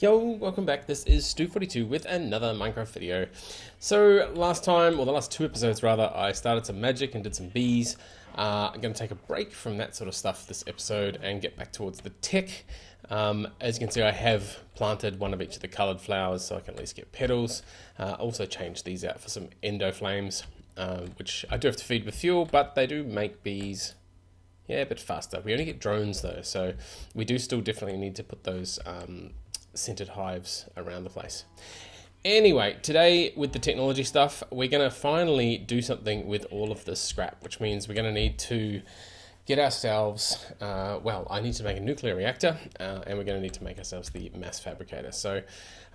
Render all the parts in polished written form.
Yo, welcome back. This is Stu42 with another Minecraft video. So last time, or the last two episodes rather, I started some magic and did some bees. I'm going to take a break from that sort of stuff this episode and get back towards the tech. As you can see, I have planted one of each of the coloured flowers so I can at least get petals. Also changed these out for some endo flames, which I do have to feed with fuel, but they do make bees a bit faster. We only get drones though, so we do still definitely need to put those scented hives around the place. Anyway, today with the technology stuff, we're going to finally do something with all of this scrap, which means we're going to need to get ourselves, I need to make a nuclear reactor, and we're going to need to make ourselves the mass fabricator. So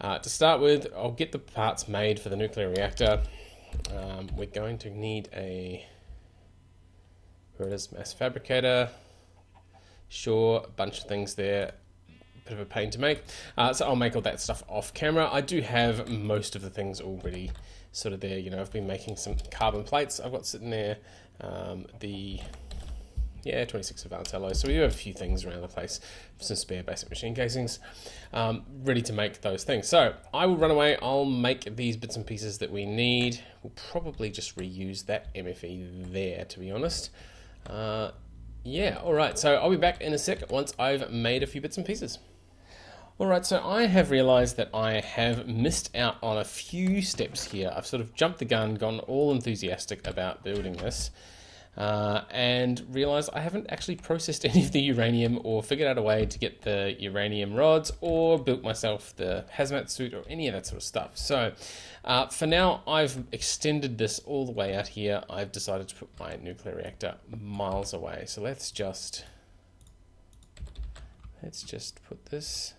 to start with, I'll get the parts made for the nuclear reactor. We're going to need where it is, mass fabricator. Sure, a bunch of things there. Bit of a pain to make, so I'll make all that stuff off camera. I do have most of the things already sort of there. You know, I've been making some carbon plates I've got sitting there, the 26 advanced alloys, so we do have a few things around the place, some spare basic machine casings, ready to make those things. So I will run away, I'll make these bits and pieces that we need. We'll probably just reuse that MFE there, to be honest. Alright, so I'll be back in a sec once I've made a few bits and pieces. Alright, so I have realised that I have missed out on a few steps here. I've sort of jumped the gun, gone all enthusiastic about building this, and realised I haven't actually processed any of the uranium or figured out a way to get the uranium rods or built myself the hazmat suit or any of that sort of stuff. So for now, I've extended this all the way out here. I've decided to put my nuclear reactor miles away. So let's just put this.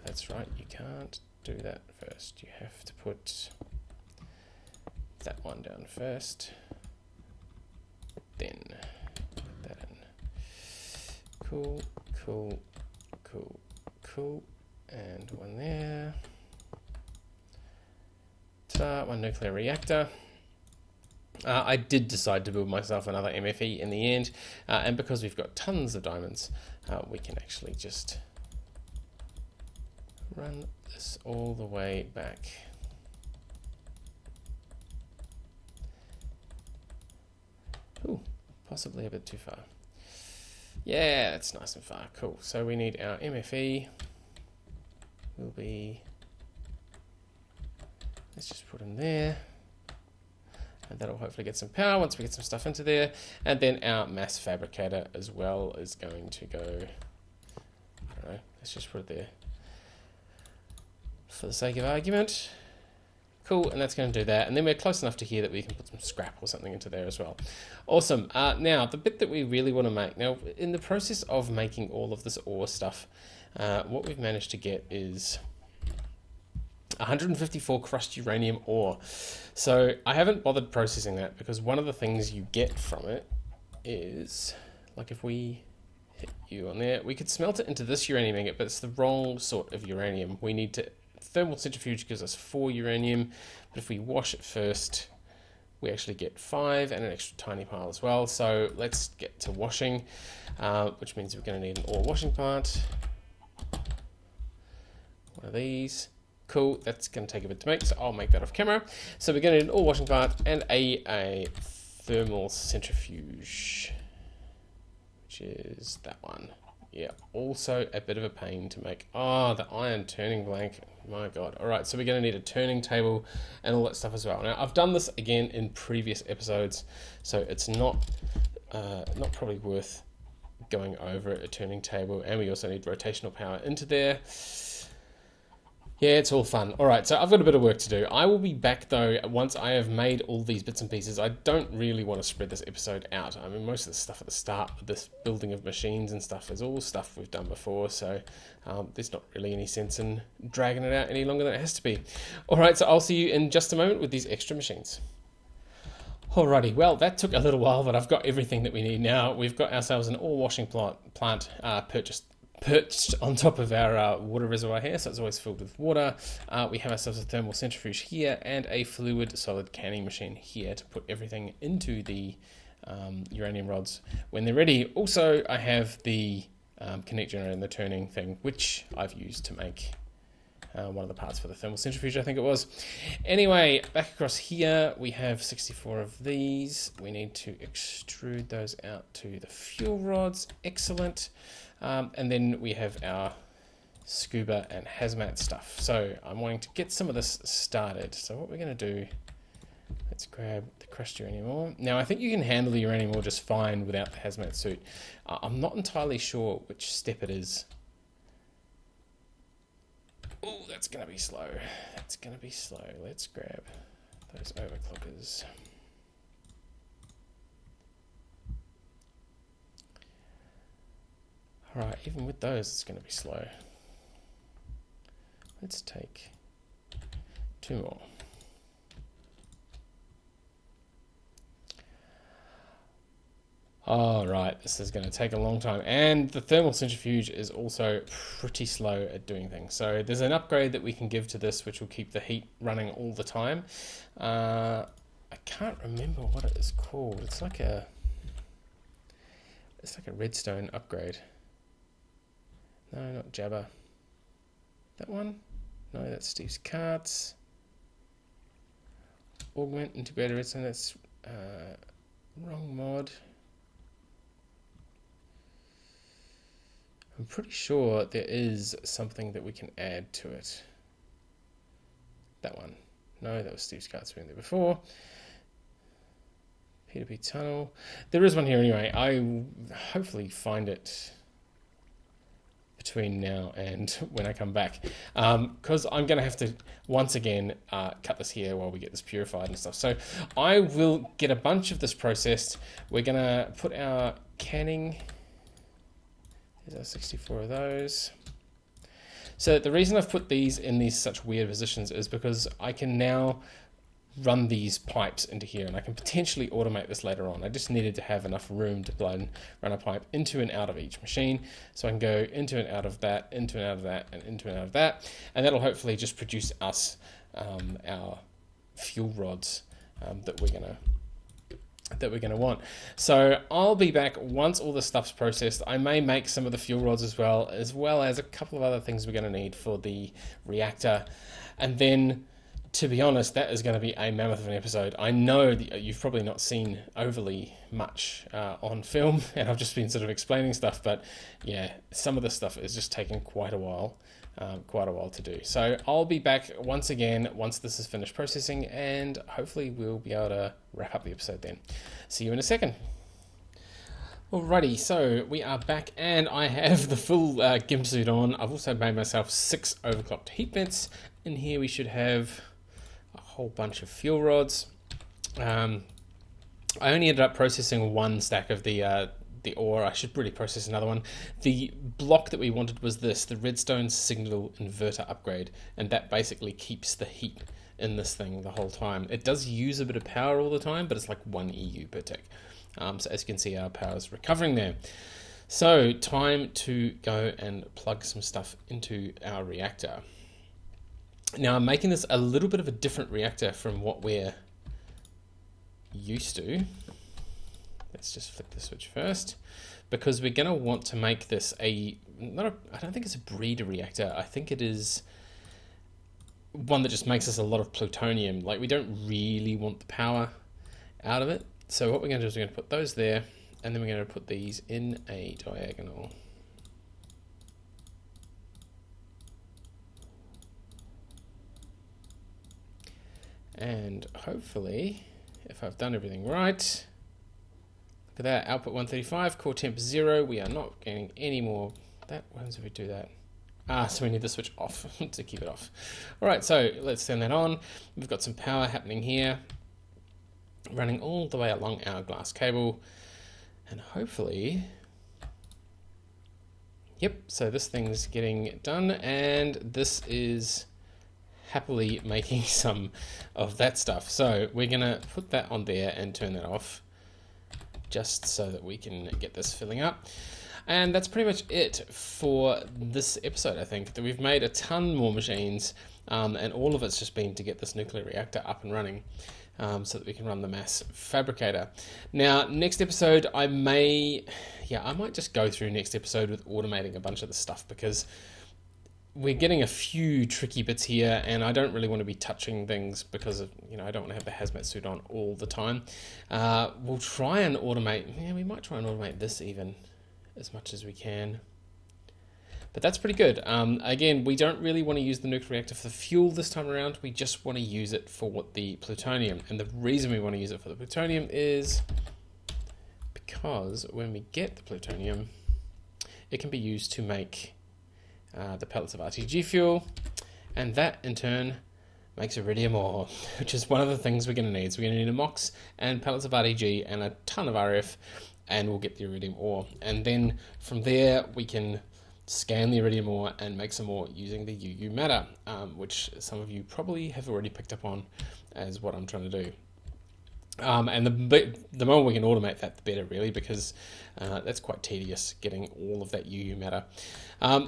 That's right, you can't do that first. You have to put that one down first. Then put that in. Cool, cool, cool, cool. And one there. Ta-da, one nuclear reactor. I did decide to build myself another MFE in the end, and because we've got tons of diamonds, we can actually just run this all the way back. Ooh, possibly a bit too far. Yeah, it's nice and far. Cool. So we need our MFE. Will be. Let's just put in there. And that'll hopefully get some power once we get some stuff into there. And then our mass fabricator as well is going to go. I don't know. Let's just put it there for the sake of argument. Cool, and that's going to do that. And then we're close enough to here that we can put some scrap or something into there as well. Awesome. Now, the bit that we really want to make. Now, in the process of making all of this ore stuff, what we've managed to get is 154 crushed uranium ore. So I haven't bothered processing that because one of the things you get from it is, like if we hit you on there, we could smelt it into this uranium ingot, but it's the wrong sort of uranium. We need to thermal centrifuge gives us 4 uranium, but if we wash it first, we actually get 5 and an extra tiny pile as well. So let's get to washing, which means we're going to need an ore washing plant. One of these. Cool, that's going to take a bit to make, so I'll make that off camera. So we're going to need an ore washing plant and a thermal centrifuge, which is that one. Yeah, also a bit of a pain to make. Oh, the iron turning blank. My God. All right, so we're going to need a turning table and all that stuff as well. Now, I've done this again in previous episodes, so it's not probably worth going over a turning table. And we also need rotational power into there. Yeah, it's all fun. All right, so I've got a bit of work to do. I will be back, though, once I have made all these bits and pieces. I don't really want to spread this episode out. I mean, most of the stuff at the start, this building of machines and stuff, is all stuff we've done before, so there's not really any sense in dragging it out any longer than it has to be. All right, so I'll see you in just a moment with these extra machines. Alrighty, well, that took a little while, but I've got everything that we need now. We've got ourselves an ore washing plant perched on top of our water reservoir here, so it's always filled with water. We have ourselves a thermal centrifuge here and a fluid solid canning machine here to put everything into the uranium rods when they're ready. Also, I have the kinetic generator and the turning thing, which I've used to make one of the parts for the thermal centrifuge, I think it was. Anyway, back across here, we have 64 of these. We need to extrude those out to the fuel rods. Excellent. And then we have our scuba and hazmat stuff. So I'm wanting to get some of this started. So what we're going to do, let's grab the crushed uranium ore. Now, I think you can handle the uranium ore just fine without the hazmat suit. I'm not entirely sure which step it is. Oh, that's going to be slow. That's going to be slow. Let's grab those overclockers. Alright, even with those, it's going to be slow. Let's take 2 more. All right, this is going to take a long time, and the thermal centrifuge is also pretty slow at doing things. So there's an upgrade that we can give to this, which will keep the heat running all the time. I can't remember what it is called. It's like a redstone upgrade. No, not Jabba. That one? No, that's Steve's carts. Augment integrated redstone. That's wrong mod. I'm pretty sure there is something that we can add to it. That one. No, that was Steve's carts been there before. P2P tunnel. There is one here anyway. I will hopefully find it between now and when I come back. Because I'm going to have to, once again, cut this here while we get this purified and stuff. So I will get a bunch of this processed. We're going to put our canning... There's our 64 of those. So the reason I've put these in these such weird positions is because I can now run these pipes into here, and I can potentially automate this later on. I just needed to have enough room to run a pipe into and out of each machine. So I can go into and out of that, into and out of that, and into and out of that. And that'll hopefully just produce us our fuel rods that we're going to want. So I'll be back once all this stuff's processed. I may make some of the fuel rods as well as a couple of other things we're going to need for the reactor. And then, to be honest, that is going to be a mammoth of an episode. I know that you've probably not seen overly much on film, and I've just been sort of explaining stuff, but yeah, some of this stuff is just taking quite a while to do. So I'll be back once again once this is finished processing, and hopefully we'll be able to wrap up the episode then. See you in a second. Alrighty, so we are back, and I have the full GIMP suit on. I've also made myself 6 overclocked heat vents. In here we should have a whole bunch of fuel rods. I only ended up processing 1 stack of the ore. I should really process another one. The block that we wanted was this, the redstone signal inverter upgrade, and that basically keeps the heat in this thing the whole time. It does use a bit of power all the time, but it's like 1 EU per tick. So as you can see, our power is recovering there. So time to go and plug some stuff into our reactor. Now I'm making this a little bit of a different reactor from what we're used to. Let's just flick the switch first, because we're going to want to make this I don't think it's a breeder reactor. I think it is one that just makes us a lot of plutonium. Like, we don't really want the power out of it. So what we're going to do is we're going to put those there, and then we're going to put these in a diagonal. And hopefully, if I've done everything right, look at that, output 135, core temp 0. We are not getting any more. What happens if we do that? So we need the switch off to keep it off. All right, so let's turn that on. We've got some power happening here, running all the way along our glass cable, and hopefully, yep, so this thing's getting done, and this is happily making some of that stuff. So we're gonna put that on there and turn that off, just so that we can get this filling up. And that's pretty much it for this episode. I think that we've made a ton more machines, and all of it's just been to get this nuclear reactor up and running. so that we can run the mass fabricator. Now, next episode, I might just go through next episode with automating a bunch of the stuff, because we're getting a few tricky bits here, and I don't really want to be touching things because of, I don't want to have the hazmat suit on all the time. We'll try and automate, we might try and automate this even as much as we can. But that's pretty good. Again, we don't really want to use the nuclear reactor for the fuel this time around. We just want to use it for the plutonium. And the reason we want to use it for the plutonium is because when we get the plutonium, it can be used to make the pellets of RTG fuel. And that, in turn, makes iridium ore, which is one of the things we're going to need. So we're going to need a MOX and pellets of RTG and a ton of RF, and we'll get the iridium ore. And then from there, we can scan the iridium ore and make some more using the UU matter, which some of you probably have already picked up on as what I'm trying to do. And the more we can automate that, the better, really, because that's quite tedious, getting all of that UU matter.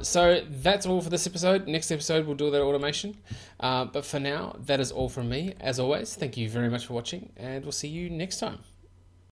So that's all for this episode. Next episode, we'll do that automation. But for now, that is all from me. As always, thank you very much for watching, and we'll see you next time.